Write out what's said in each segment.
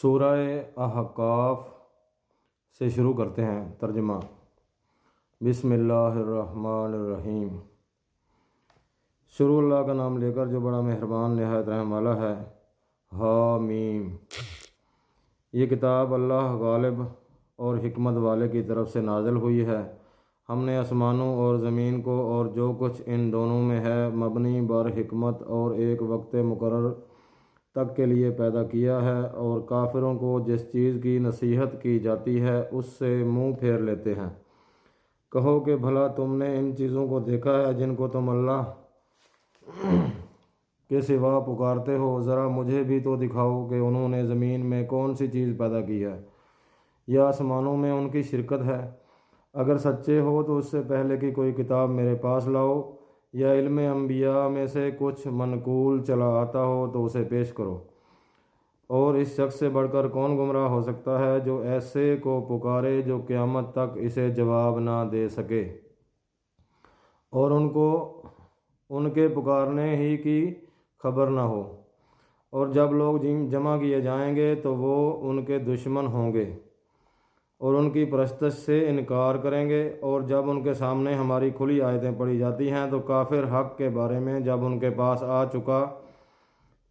سورہ احقاف سے شروع کرتے ہیں۔ ترجمہ۔ بسم اللہ الرحمن الرحیم۔ شروع اللہ کا نام لے کر جو بڑا مہربان نہایت رحم والا ہے۔ حامیم۔ یہ کتاب اللہ غالب اور حکمت والے کی طرف سے نازل ہوئی ہے۔ ہم نے آسمانوں اور زمین کو اور جو کچھ ان دونوں میں ہے مبنی بر حکمت اور ایک وقت مقرر تک کے لیے پیدا کیا ہے، اور کافروں کو جس چیز کی نصیحت کی جاتی ہے اس سے منہ پھیر لیتے ہیں۔ کہو کہ بھلا تم نے ان چیزوں کو دیکھا ہے جن کو تم اللہ کے سوا پکارتے ہو؟ ذرا مجھے بھی تو دکھاؤ کہ انہوں نے زمین میں کون سی چیز پیدا کی ہے، یا آسمانوں میں ان کی شرکت ہے؟ اگر سچے ہو تو اس سے پہلے کی کوئی کتاب میرے پاس لاؤ، یا علم انبیاء میں سے کچھ منقول چلا آتا ہو تو اسے پیش کرو۔ اور اس شخص سے بڑھ کر کون گمراہ ہو سکتا ہے جو ایسے کو پکارے جو قیامت تک اسے جواب نہ دے سکے، اور ان کو ان کے پکارنے ہی کی خبر نہ ہو۔ اور جب لوگ جمع کیے جائیں گے تو وہ ان کے دشمن ہوں گے اور ان کی پرستش سے انکار کریں گے، اور جب ان کے سامنے ہماری کھلی آیتیں پڑھی جاتی ہیں تو کافر حق کے بارے میں جب ان کے پاس آ چکا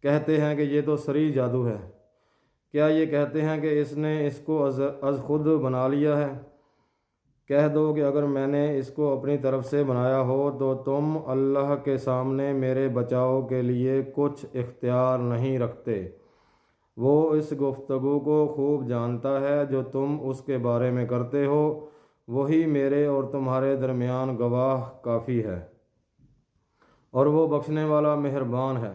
کہتے ہیں کہ یہ تو صریح جادو ہے۔ کیا یہ کہتے ہیں کہ اس نے اس کو از خود بنا لیا ہے؟ کہہ دو کہ اگر میں نے اس کو اپنی طرف سے بنایا ہو تو تم اللہ کے سامنے میرے بچاؤ کے لیے کچھ اختیار نہیں رکھتے۔ وہ اس گفتگو کو خوب جانتا ہے جو تم اس کے بارے میں کرتے ہو، وہی میرے اور تمہارے درمیان گواہ کافی ہے، اور وہ بخشنے والا مہربان ہے۔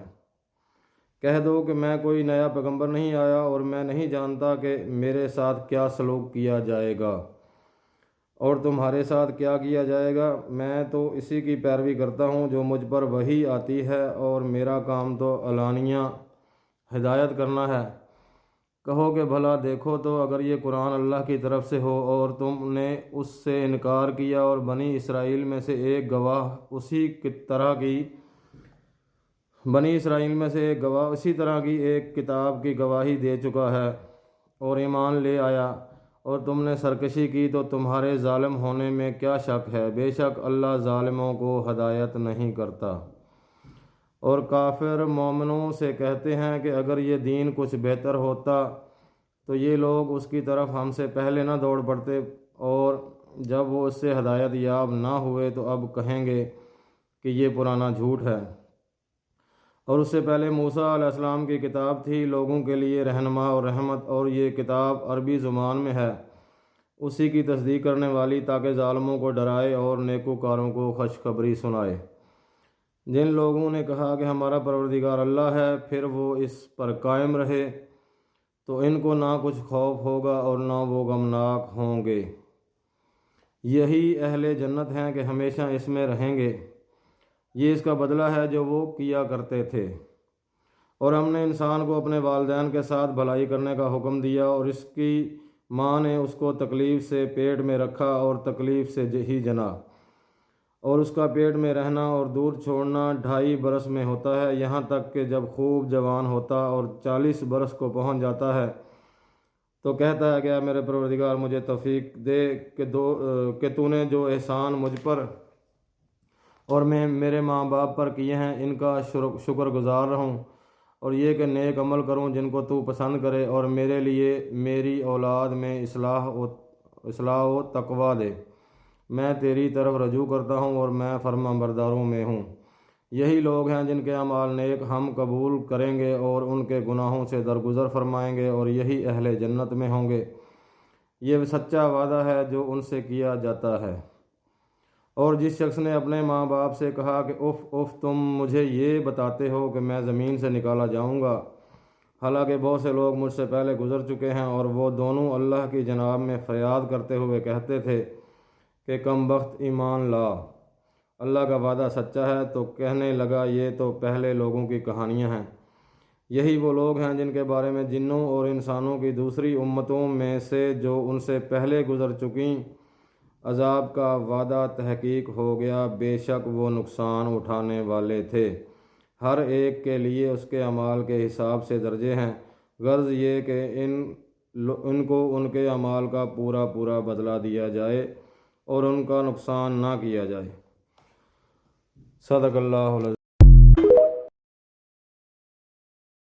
کہہ دو کہ میں کوئی نیا پیغمبر نہیں آیا اور میں نہیں جانتا کہ میرے ساتھ کیا سلوک کیا جائے گا اور تمہارے ساتھ کیا کیا جائے گا۔ میں تو اسی کی پیروی کرتا ہوں جو مجھ پر وحی آتی ہے، اور میرا کام تو علانیہ ہدایت کرنا ہے۔ کہو کہ بھلا دیکھو تو اگر یہ قرآن اللہ کی طرف سے ہو اور تم نے اس سے انکار کیا، اور بنی اسرائیل میں سے ایک گواہ اسی طرح کی ایک کتاب کی گواہی دے چکا ہے اور ایمان لے آیا، اور تم نے سرکشی کی، تو تمہارے ظالم ہونے میں کیا شک ہے؟ بے شک اللہ ظالموں کو ہدایت نہیں کرتا۔ اور کافر مومنوں سے کہتے ہیں کہ اگر یہ دین کچھ بہتر ہوتا تو یہ لوگ اس کی طرف ہم سے پہلے نہ دوڑ پڑتے، اور جب وہ اس سے ہدایت یاب نہ ہوئے تو اب کہیں گے کہ یہ پرانا جھوٹ ہے۔ اور اس سے پہلے موسیٰ علیہ السلام کی کتاب تھی لوگوں کے لیے رہنما اور رحمت، اور یہ کتاب عربی زبان میں ہے، اسی کی تصدیق کرنے والی، تاکہ ظالموں کو ڈرائے اور نیکوکاروں کو خوشخبری سنائے۔ جن لوگوں نے کہا کہ ہمارا پروردگار اللہ ہے، پھر وہ اس پر قائم رہے تو ان کو نہ کچھ خوف ہوگا اور نہ وہ غمناک ہوں گے۔ یہی اہل جنت ہیں کہ ہمیشہ اس میں رہیں گے، یہ اس کا بدلہ ہے جو وہ کیا کرتے تھے۔ اور ہم نے انسان کو اپنے والدین کے ساتھ بھلائی کرنے کا حکم دیا، اور اس کی ماں نے اس کو تکلیف سے پیٹ میں رکھا اور تکلیف سے ہی جنا، اور اس کا پیٹ میں رہنا اور دور چھوڑنا 2.5 برس میں ہوتا ہے، یہاں تک کہ جب خوب جوان ہوتا اور 40 برس کو پہنچ جاتا ہے تو کہتا ہے کہ اے میرے پروردگار مجھے توفیق دے کہ تو نے جو احسان مجھ پر اور میں میرے ماں باپ پر کیے ہیں ان کا شکر گزار رہوں، اور یہ کہ نیک عمل کروں جن کو تو پسند کرے، اور میرے لیے میری اولاد میں اصلاح و تقویٰ دے۔ میں تیری طرف رجوع کرتا ہوں اور میں فرما برداروں میں ہوں۔ یہی لوگ ہیں جن کے اعمال نیک ہم قبول کریں گے اور ان کے گناہوں سے درگزر فرمائیں گے، اور یہی اہل جنت میں ہوں گے۔ یہ سچا وعدہ ہے جو ان سے کیا جاتا ہے۔ اور جس شخص نے اپنے ماں باپ سے کہا کہ اف اف، تم مجھے یہ بتاتے ہو کہ میں زمین سے نکالا جاؤں گا، حالانکہ بہت سے لوگ مجھ سے پہلے گزر چکے ہیں۔ اور وہ دونوں اللہ کی جناب میں فریاد کرتے ہوئے کہتے تھے کہ کم بخت ایمان لا، اللہ کا وعدہ سچا ہے۔ تو کہنے لگا یہ تو پہلے لوگوں کی کہانیاں ہیں۔ یہی وہ لوگ ہیں جن کے بارے میں جنوں اور انسانوں کی دوسری امتوں میں سے جو ان سے پہلے گزر چکیں عذاب کا وعدہ تحقیق ہو گیا، بے شک وہ نقصان اٹھانے والے تھے۔ ہر ایک کے لیے اس کے اعمال کے حساب سے درجے ہیں، غرض یہ کہ ان کو ان کے اعمال کا پورا پورا بدلہ دیا جائے اور ان کا نقصان نہ کیا جائے۔ صدق اللہ العظیم۔